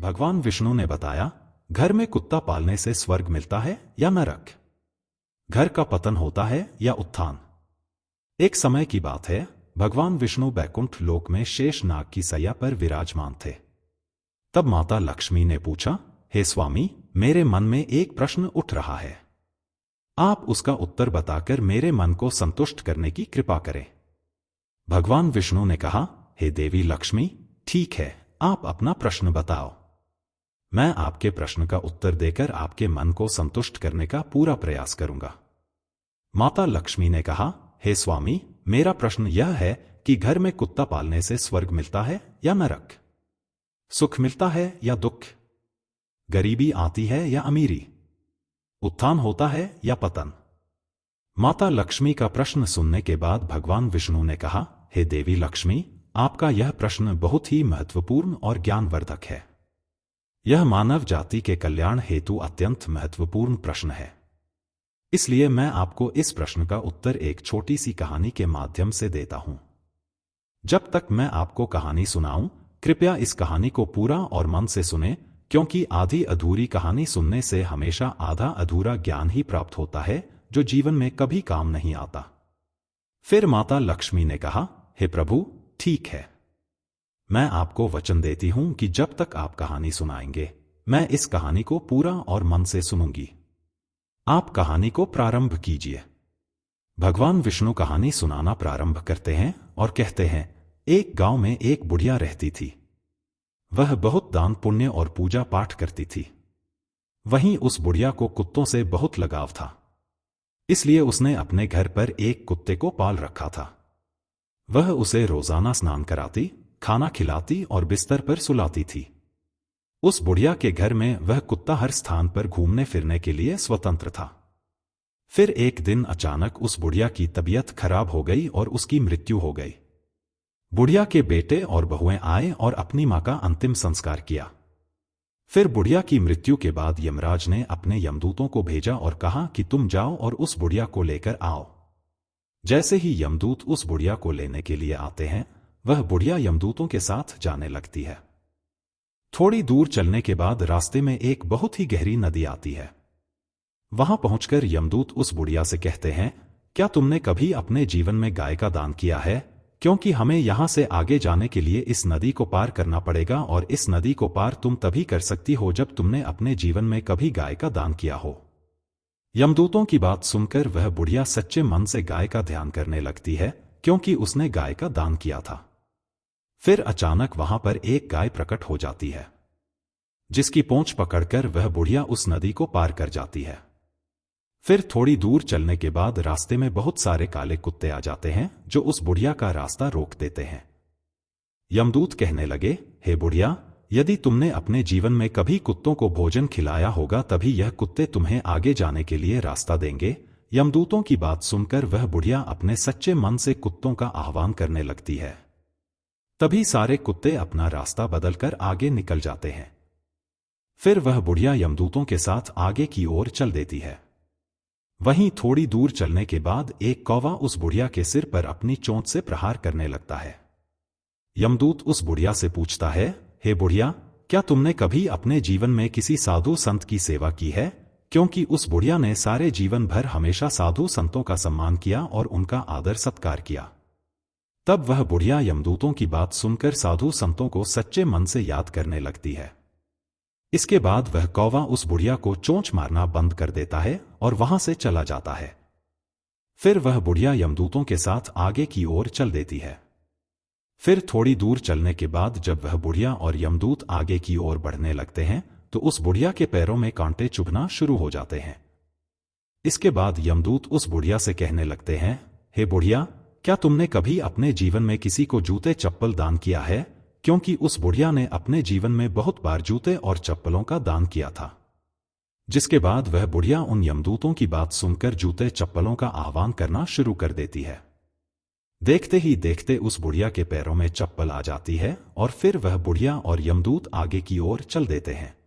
भगवान विष्णु ने बताया, घर में कुत्ता पालने से स्वर्ग मिलता है या नरक? घर का पतन होता है या उत्थान? एक समय की बात है, भगवान विष्णु बैकुंठ लोक में शेष नाग की सैया पर विराजमान थे। तब माता लक्ष्मी ने पूछा, हे स्वामी, मेरे मन में एक प्रश्न उठ रहा है। आप उसका उत्तर बताकर मेरे मन को संतुष्ट करने की कृपा करें। भगवान विष्णु ने कहा, हे देवी लक्ष्मी, ठीक है, आप अपना प्रश्न बताओ। मैं आपके प्रश्न का उत्तर देकर आपके मन को संतुष्ट करने का पूरा प्रयास करूंगा। माता लक्ष्मी ने कहा, हे स्वामी, मेरा प्रश्न यह है कि घर में कुत्ता पालने से स्वर्ग मिलता है या नरक? सुख मिलता है या दुख? गरीबी आती है या अमीरी? उत्थान होता है या पतन? माता लक्ष्मी का प्रश्न सुनने के बाद भगवान विष्णु ने कहा, हे देवी लक्ष्मी, आपका यह प्रश्न बहुत ही महत्वपूर्ण और ज्ञानवर्धक है। यह मानव जाति के कल्याण हेतु अत्यंत महत्वपूर्ण प्रश्न है। इसलिए मैं आपको इस प्रश्न का उत्तर एक छोटी सी कहानी के माध्यम से देता हूं। जब तक मैं आपको कहानी सुनाऊं, कृपया इस कहानी को पूरा और मन से सुनें, क्योंकि आधी अधूरी कहानी सुनने से हमेशा आधा अधूरा ज्ञान ही प्राप्त होता है, जो जीवन में कभी काम नहीं आता। फिर माता लक्ष्मी ने कहा, हे प्रभु, ठीक है, मैं आपको वचन देती हूं कि जब तक आप कहानी सुनाएंगे, मैं इस कहानी को पूरा और मन से सुनूंगी। आप कहानी को प्रारंभ कीजिए। भगवान विष्णु कहानी सुनाना प्रारंभ करते हैं और कहते हैं, एक गांव में एक बुढ़िया रहती थी। वह बहुत दान पुण्य और पूजा पाठ करती थी। वहीं उस बुढ़िया को कुत्तों से बहुत लगाव था। इसलिए उसने अपने घर पर एक कुत्ते को पाल रखा था। वह उसे रोजाना स्नान कराती, खाना खिलाती और बिस्तर पर सुलाती थी। उस बुढ़िया के घर में वह कुत्ता हर स्थान पर घूमने फिरने के लिए स्वतंत्र था। फिर एक दिन अचानक उस बुढ़िया की तबीयत खराब हो गई और उसकी मृत्यु हो गई। बुढ़िया के बेटे और बहुएं आए और अपनी मां का अंतिम संस्कार किया। फिर बुढ़िया की मृत्यु के बाद यमराज ने अपने यमदूतों को भेजा और कहा कि तुम जाओ और उस बुढ़िया को लेकर आओ। जैसे ही यमदूत उस बुढ़िया को लेने के लिए आते हैं, वह बुढ़िया यमदूतों के साथ जाने लगती है। थोड़ी दूर चलने के बाद रास्ते में एक बहुत ही गहरी नदी आती है। वहां पहुंचकर यमदूत उस बुढ़िया से कहते हैं, क्या तुमने कभी अपने जीवन में गाय का दान किया है? क्योंकि हमें यहां से आगे जाने के लिए इस नदी को पार करना पड़ेगा, और इस नदी को पार तुम तभी कर सकती हो जब तुमने अपने जीवन में कभी गाय का दान किया हो। यमदूतों की बात सुनकर वह बुढ़िया सच्चे मन से गाय का ध्यान करने लगती है, क्योंकि उसने गाय का दान किया था। फिर अचानक वहां पर एक गाय प्रकट हो जाती है, जिसकी पूंछ पकड़कर वह बुढ़िया उस नदी को पार कर जाती है। फिर थोड़ी दूर चलने के बाद रास्ते में बहुत सारे काले कुत्ते आ जाते हैं, जो उस बुढ़िया का रास्ता रोक देते हैं। यमदूत कहने लगे, हे बुढ़िया, यदि तुमने अपने जीवन में कभी कुत्तों को भोजन खिलाया होगा, तभी यह कुत्ते तुम्हें आगे जाने के लिए रास्ता देंगे। यमदूतों की बात सुनकर वह बुढ़िया अपने सच्चे मन से कुत्तों का आह्वान करने लगती है। तभी सारे कुत्ते अपना रास्ता बदलकर आगे निकल जाते हैं। फिर वह बुढ़िया यमदूतों के साथ आगे की ओर चल देती है। वहीं थोड़ी दूर चलने के बाद एक कौवा उस बुढ़िया के सिर पर अपनी चोंच से प्रहार करने लगता है। यमदूत उस बुढ़िया से पूछता है, हे बुढ़िया, क्या तुमने कभी अपने जीवन में किसी साधु संत की सेवा की है? क्योंकि उस बुढ़िया ने सारे जीवन भर हमेशा साधु संतों का सम्मान किया और उनका आदर सत्कार किया। तब वह बुढ़िया यमदूतों की बात सुनकर साधु संतों को सच्चे मन से याद करने लगती है। इसके बाद वह कौवा उस बुढ़िया को चोंच मारना बंद कर देता है और वहां से चला जाता है। फिर वह बुढ़िया यमदूतों के साथ आगे की ओर चल देती है। फिर थोड़ी दूर चलने के बाद जब वह बुढ़िया और यमदूत आगे की ओर बढ़ने लगते हैं, तो उस बुढ़िया के पैरों में कांटे चुभना शुरू हो जाते हैं। इसके बाद यमदूत उस बुढ़िया से कहने लगते हैं, हे बुढ़िया, क्या तुमने कभी अपने जीवन में किसी को जूते चप्पल दान किया है? क्योंकि उस बुढ़िया ने अपने जीवन में बहुत बार जूते और चप्पलों का दान किया था। जिसके बाद वह बुढ़िया उन यमदूतों की बात सुनकर जूते चप्पलों का आह्वान करना शुरू कर देती है। देखते ही देखते उस बुढ़िया के पैरों में चप्पल आ जाती है और फिर वह बुढ़िया और यमदूत आगे की ओर चल देते हैं।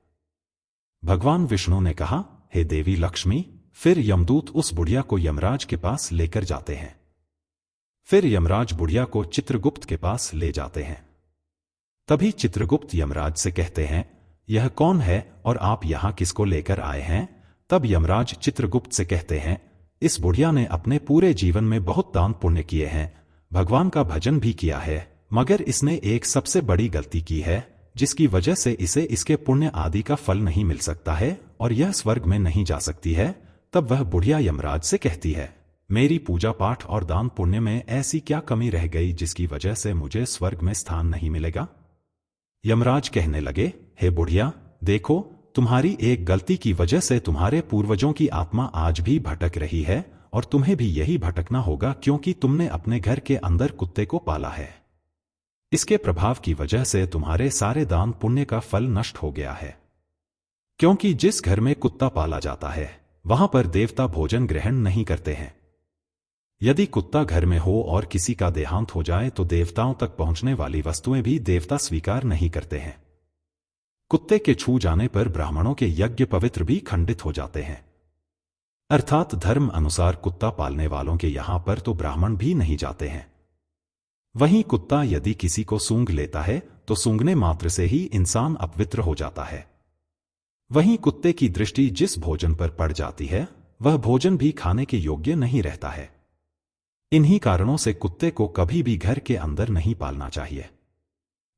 भगवान विष्णु ने कहा, हे देवी लक्ष्मी, फिर यमदूत उस बुढ़िया को यमराज के पास लेकर जाते हैं। फिर यमराज बुढ़िया को चित्रगुप्त के पास ले जाते हैं। तभी चित्रगुप्त यमराज से कहते हैं, यह कौन है और आप यहाँ किसको लेकर आए हैं? तब यमराज चित्रगुप्त से कहते हैं, इस बुढ़िया ने अपने पूरे जीवन में बहुत दान पुण्य किए हैं, भगवान का भजन भी किया है, मगर इसने एक सबसे बड़ी गलती की है, जिसकी वजह से इसे इसके पुण्य आदि का फल नहीं मिल सकता है और यह स्वर्ग में नहीं जा सकती है। तब वह बुढ़िया यमराज से कहती है, मेरी पूजा पाठ और दान पुण्य में ऐसी क्या कमी रह गई जिसकी वजह से मुझे स्वर्ग में स्थान नहीं मिलेगा? यमराज कहने लगे, हे बुढ़िया, देखो, तुम्हारी एक गलती की वजह से तुम्हारे पूर्वजों की आत्मा आज भी भटक रही है और तुम्हें भी यही भटकना होगा, क्योंकि तुमने अपने घर के अंदर कुत्ते को पाला है। इसके प्रभाव की वजह से तुम्हारे सारे दान पुण्य का फल नष्ट हो गया है। क्योंकि जिस घर में कुत्ता पाला जाता है वहां पर देवता भोजन ग्रहण नहीं करते हैं। यदि कुत्ता घर में हो और किसी का देहांत हो जाए तो देवताओं तक पहुंचने वाली वस्तुएं भी देवता स्वीकार नहीं करते हैं। कुत्ते के छू जाने पर ब्राह्मणों के यज्ञ पवित्र भी खंडित हो जाते हैं। अर्थात धर्म अनुसार कुत्ता पालने वालों के यहां पर तो ब्राह्मण भी नहीं जाते हैं। वहीं कुत्ता यदि किसी को सूंघ लेता है तो सूंघने मात्र से ही इंसान अपवित्र हो जाता है। वहीं कुत्ते की दृष्टि जिस भोजन पर पड़ जाती है वह भोजन भी खाने के योग्य नहीं रहता है। इन्हीं कारणों से कुत्ते को कभी भी घर के अंदर नहीं पालना चाहिए।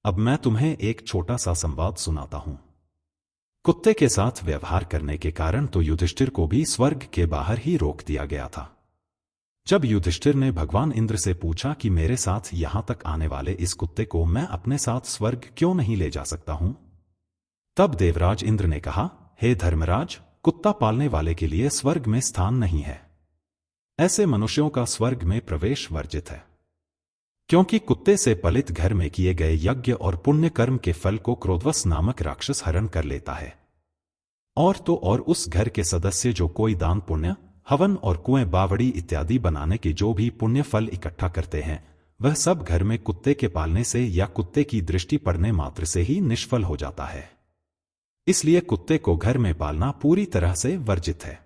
अब मैं तुम्हें एक छोटा सा संवाद सुनाता हूं। कुत्ते के साथ व्यवहार करने के कारण तो युधिष्ठिर को भी स्वर्ग के बाहर ही रोक दिया गया था। जब युधिष्ठिर ने भगवान इंद्र से पूछा कि मेरे साथ यहां तक आने वाले इस कुत्ते को मैं अपने साथ स्वर्ग क्यों नहीं ले जा सकता हूं? तब देवराज इंद्र ने कहा, हे धर्मराज, कुत्ता पालने वाले के लिए स्वर्ग में स्थान नहीं है। ऐसे मनुष्यों का स्वर्ग में प्रवेश वर्जित है, क्योंकि कुत्ते से पलित घर में किए गए यज्ञ और पुण्य कर्म के फल को क्रोधवश नामक राक्षस हरण कर लेता है। और तो और उस घर के सदस्य जो कोई दान पुण्य, हवन और कुएं बावड़ी इत्यादि बनाने के जो भी पुण्य फल इकट्ठा करते हैं, वह सब घर में कुत्ते के पालने से या कुत्ते की दृष्टि पड़ने मात्र से ही निष्फल हो जाता है। इसलिए कुत्ते को घर में पालना पूरी तरह से वर्जित है।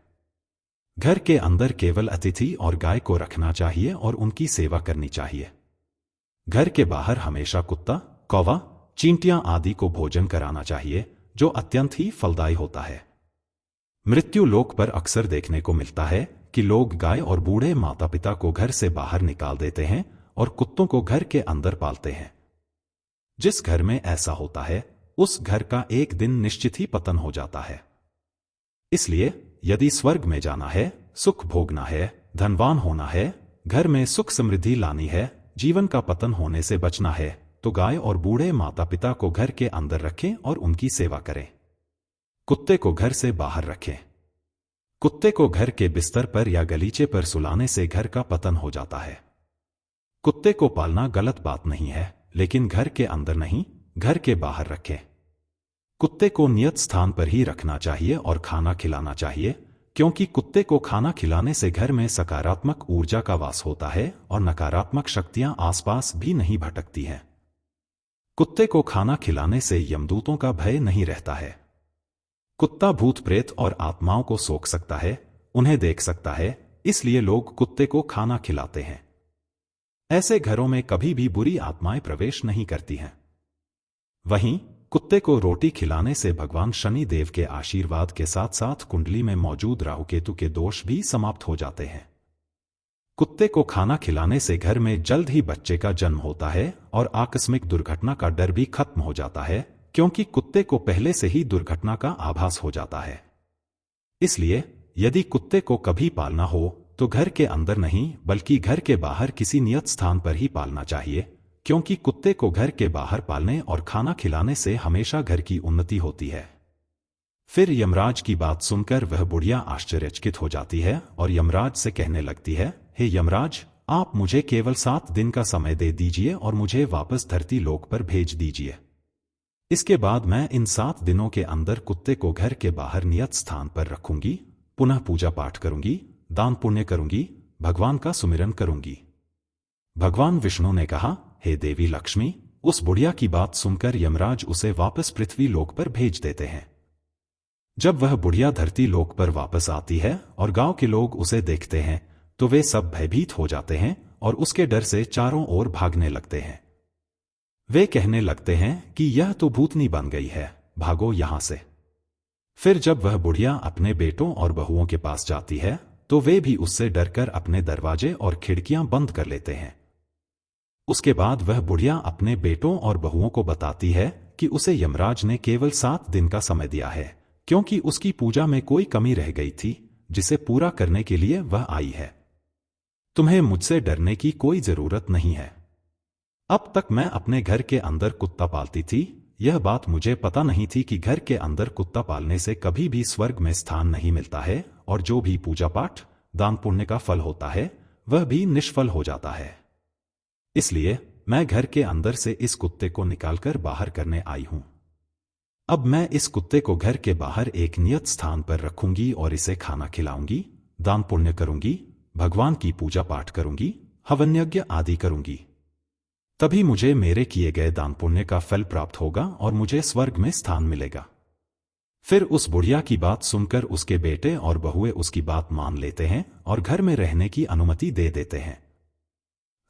घर के अंदर केवल अतिथि और गाय को रखना चाहिए और उनकी सेवा करनी चाहिए। घर के बाहर हमेशा कुत्ता, कौवा, चींटियां आदि को भोजन कराना चाहिए, जो अत्यंत ही फलदायी होता है। मृत्यु लोक पर अक्सर देखने को मिलता है कि लोग गाय और बूढ़े माता पिता को घर से बाहर निकाल देते हैं और कुत्तों को घर के अंदर पालते हैं। जिस घर में ऐसा होता है उस घर का एक दिन निश्चित ही पतन हो जाता है। इसलिए यदि स्वर्ग में जाना है, सुख भोगना है, धनवान होना है, घर में सुख समृद्धि लानी है, जीवन का पतन होने से बचना है, तो गाय और बूढ़े माता पिता को घर के अंदर रखें और उनकी सेवा करें। कुत्ते को घर से बाहर रखें। कुत्ते को घर के बिस्तर पर या गलीचे पर सुलाने से घर का पतन हो जाता है। कुत्ते को पालना गलत बात नहीं है, लेकिन घर के अंदर नहीं, घर के बाहर रखें। कुत्ते को नियत स्थान पर ही रखना चाहिए और खाना खिलाना चाहिए, क्योंकि कुत्ते को खाना खिलाने से घर में सकारात्मक ऊर्जा का वास होता है और नकारात्मक शक्तियां आसपास भी नहीं भटकती हैं। कुत्ते को खाना खिलाने से यमदूतों का भय नहीं रहता है। कुत्ता भूत प्रेत और आत्माओं को सोख सकता है, उन्हें देख सकता है, इसलिए लोग कुत्ते को खाना खिलाते हैं। ऐसे घरों में कभी भी बुरी आत्माएं प्रवेश नहीं करती हैं। वहीं कुत्ते को रोटी खिलाने से भगवान शनि देव के आशीर्वाद के साथ साथ कुंडली में मौजूद राहु केतु के दोष भी समाप्त हो जाते हैं। कुत्ते को खाना खिलाने से घर में जल्द ही बच्चे का जन्म होता है और आकस्मिक दुर्घटना का डर भी खत्म हो जाता है, क्योंकि कुत्ते को पहले से ही दुर्घटना का आभास हो जाता है। इसलिए यदि कुत्ते को कभी पालना हो तो घर के अंदर नहीं बल्कि घर के बाहर किसी नियत स्थान पर ही पालना चाहिए, क्योंकि कुत्ते को घर के बाहर पालने और खाना खिलाने से हमेशा घर की उन्नति होती है। फिर यमराज की बात सुनकर वह बुढ़िया आश्चर्यचकित हो जाती है और यमराज से कहने लगती है, हे यमराज, आप मुझे केवल 7 दिन का समय दे दीजिए और मुझे वापस धरती लोक पर भेज दीजिए। इसके बाद मैं इन 7 दिनों के अंदर कुत्ते को घर के बाहर नियत स्थान पर रखूंगी, पुनः पूजा पाठ करूंगी, दान पुण्य करूंगी, भगवान का सुमिरन करूंगी। भगवान विष्णु ने कहा, हे देवी लक्ष्मी। उस बुढ़िया की बात सुनकर यमराज उसे वापस पृथ्वी लोक पर भेज देते हैं। जब वह बुढ़िया धरती लोक पर वापस आती है और गांव के लोग उसे देखते हैं तो वे सब भयभीत हो जाते हैं और उसके डर से चारों ओर भागने लगते हैं। वे कहने लगते हैं कि यह तो भूतनी बन गई है, भागो यहां से। फिर जब वह बुढ़िया अपने बेटों और बहुओं के पास जाती है तो वे भी उससे डरकर अपने दरवाजे और खिड़कियां बंद कर लेते हैं। उसके बाद वह बुढ़िया अपने बेटों और बहुओं को बताती है कि उसे यमराज ने केवल 7 दिन का समय दिया है, क्योंकि उसकी पूजा में कोई कमी रह गई थी, जिसे पूरा करने के लिए वह आई है। तुम्हें मुझसे डरने की कोई जरूरत नहीं है। अब तक मैं अपने घर के अंदर कुत्ता पालती थी, यह बात मुझे पता नहीं थी कि घर के अंदर कुत्ता पालने से कभी भी स्वर्ग में स्थान नहीं मिलता है, और जो भी पूजा पाठ, दान पुण्य का फल होता है, वह भी निष्फल हो जाता है। इसलिए मैं घर के अंदर से इस कुत्ते को निकालकर बाहर करने आई हूं। अब मैं इस कुत्ते को घर के बाहर एक नियत स्थान पर रखूंगी और इसे खाना खिलाऊंगी, दान पुण्य करूंगी, भगवान की पूजा पाठ करूंगी, हवन यज्ञ आदि करूंगी। तभी मुझे मेरे किए गए दान पुण्य का फल प्राप्त होगा और मुझे स्वर्ग में स्थान मिलेगा। फिर उस बुढ़िया की बात सुनकर उसके बेटे और बहुएं उसकी बात मान लेते हैं और घर में रहने की अनुमति दे देते हैं।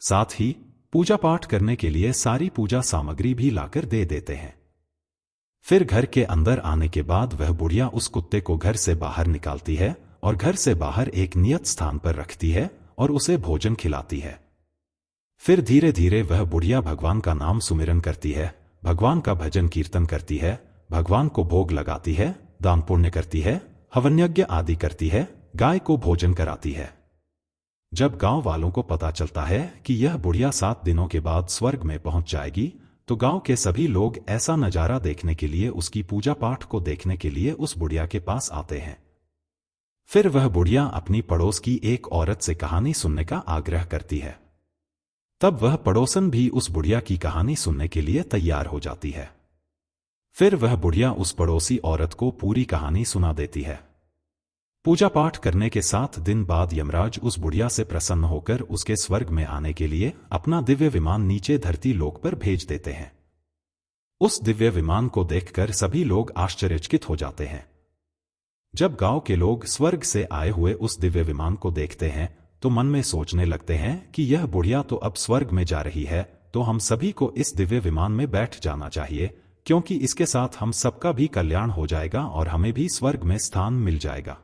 साथ ही पूजा पाठ करने के लिए सारी पूजा सामग्री भी लाकर दे देते हैं। फिर घर के अंदर आने के बाद वह बुढ़िया उस कुत्ते को घर से बाहर निकालती है और घर से बाहर एक नियत स्थान पर रखती है और उसे भोजन खिलाती है। फिर धीरे धीरे वह बुढ़िया भगवान का नाम सुमिरन करती है, भगवान का भजन कीर्तन करती है, भगवान को भोग लगाती है, दान पुण्य करती है, हवन यज्ञ आदि करती है, गाय को भोजन कराती है। जब गांव वालों को पता चलता है कि यह बुढ़िया 7 दिनों के बाद स्वर्ग में पहुंच जाएगी, तो गांव के सभी लोग ऐसा नजारा देखने के लिए, उसकी पूजा पाठ को देखने के लिए उस बुढ़िया के पास आते हैं। फिर वह बुढ़िया अपनी पड़ोस की एक औरत से कहानी सुनने का आग्रह करती है। तब वह पड़ोसन भी उस बुढ़िया की कहानी सुनने के लिए तैयार हो जाती है। फिर वह बुढ़िया उस पड़ोसी औरत को पूरी कहानी सुना देती है। पूजा पाठ करने के 7 दिन बाद यमराज उस बुढ़िया से प्रसन्न होकर उसके स्वर्ग में आने के लिए अपना दिव्य विमान नीचे धरती लोक पर भेज देते हैं। उस दिव्य विमान को देखकर सभी लोग आश्चर्यचकित हो जाते हैं। जब गांव के लोग स्वर्ग से आए हुए उस दिव्य विमान को देखते हैं तो मन में सोचने लगते हैं कि यह बुढ़िया तो अब स्वर्ग में जा रही है, तो हम सभी को इस दिव्य विमान में बैठ जाना चाहिए, क्योंकि इसके साथ हम सबका भी कल्याण हो जाएगा और हमें भी स्वर्ग में स्थान मिल जाएगा।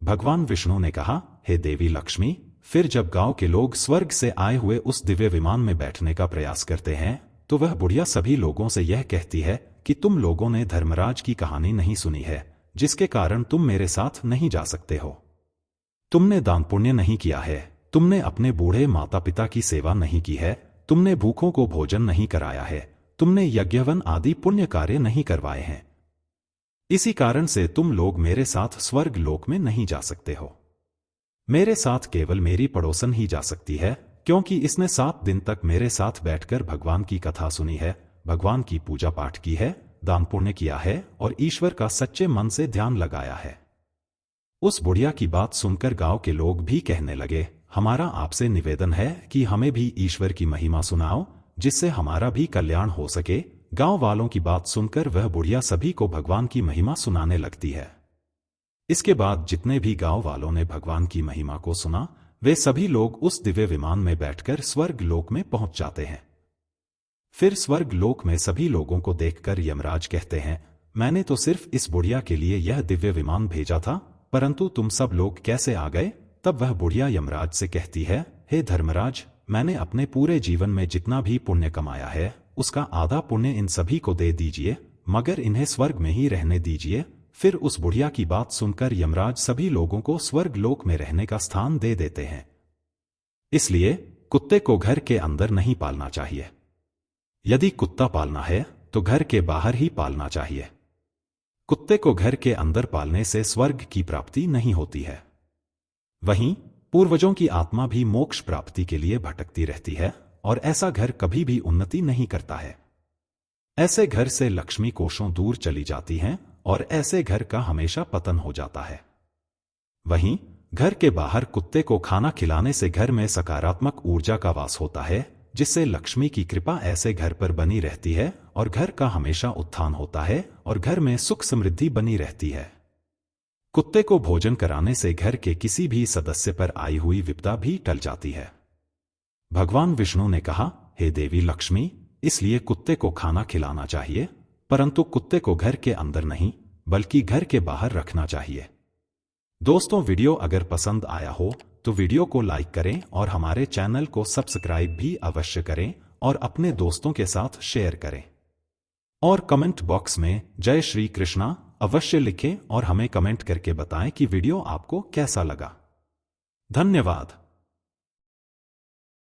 भगवान विष्णु ने कहा, हे देवी लक्ष्मी, फिर जब गांव के लोग स्वर्ग से आए हुए उस दिव्य विमान में बैठने का प्रयास करते हैं तो वह बुढ़िया सभी लोगों से यह कहती है कि तुम लोगों ने धर्मराज की कहानी नहीं सुनी है, जिसके कारण तुम मेरे साथ नहीं जा सकते हो। तुमने दान पुण्य नहीं किया है, तुमने अपने बूढ़े माता पिता की सेवा नहीं की है, तुमने भूखों को भोजन नहीं कराया है, तुमने यज्ञवन आदि पुण्य कार्य नहीं करवाए हैं। इसी कारण से तुम लोग मेरे साथ स्वर्ग लोक में नहीं जा सकते हो। मेरे साथ केवल मेरी पड़ोसन ही जा सकती है, क्योंकि इसने 7 दिन तक मेरे साथ बैठकर भगवान की कथा सुनी है, भगवान की पूजा पाठ की है, दान पुण्य किया है और ईश्वर का सच्चे मन से ध्यान लगाया है। उस बुढ़िया की बात सुनकर गांव के लोग भी कहने लगे, हमारा आपसे निवेदन है कि हमें भी ईश्वर की महिमा सुनाओ, जिससे हमारा भी कल्याण हो सके। गांव वालों की बात सुनकर वह बुढ़िया सभी को भगवान की महिमा सुनाने लगती है। इसके बाद जितने भी गांव वालों ने भगवान की महिमा को सुना, वे सभी लोग उस दिव्य विमान में बैठकर स्वर्ग लोक में पहुंच जाते हैं। फिर स्वर्ग लोक में सभी लोगों को देखकर यमराज कहते हैं, मैंने तो सिर्फ इस बुढ़िया के लिए यह दिव्य विमान भेजा था, परंतु तुम सब लोग कैसे आ गए? तब वह बुढ़िया यमराज से कहती है, हे धर्मराज, मैंने अपने पूरे जीवन में जितना भी पुण्य कमाया है, उसका आधा पुण्य इन सभी को दे दीजिए, मगर इन्हें स्वर्ग में ही रहने दीजिए। फिर उस बुढ़िया की बात सुनकर यमराज सभी लोगों को स्वर्ग लोक में रहने का स्थान दे देते हैं। इसलिए कुत्ते को घर के अंदर नहीं पालना चाहिए। यदि कुत्ता पालना है तो घर के बाहर ही पालना चाहिए। कुत्ते को घर के अंदर पालने से स्वर्ग की प्राप्ति नहीं होती है। वहीं पूर्वजों की आत्मा भी मोक्ष प्राप्ति के लिए भटकती रहती है और ऐसा घर कभी भी उन्नति नहीं करता है। ऐसे घर से लक्ष्मी कोसों दूर चली जाती हैं और ऐसे घर का हमेशा पतन हो जाता है। वहीं घर के बाहर कुत्ते को खाना खिलाने से घर में सकारात्मक ऊर्जा का वास होता है, जिससे लक्ष्मी की कृपा ऐसे घर पर बनी रहती है और घर का हमेशा उत्थान होता है और घर में सुख समृद्धि बनी रहती है। कुत्ते को भोजन कराने से घर के किसी भी सदस्य पर आई हुई विपदा भी टल जाती है। भगवान विष्णु ने कहा, हे देवी लक्ष्मी, इसलिए कुत्ते को खाना खिलाना चाहिए, परंतु कुत्ते को घर के अंदर नहीं बल्कि घर के बाहर रखना चाहिए। दोस्तों, वीडियो अगर पसंद आया हो तो वीडियो को लाइक करें और हमारे चैनल को सब्सक्राइब भी अवश्य करें और अपने दोस्तों के साथ शेयर करें। और कमेंट बॉक्स में जय श्री कृष्णा अवश्य लिखें और हमें कमेंट करके बताएं कि वीडियो आपको कैसा लगा। धन्यवाद।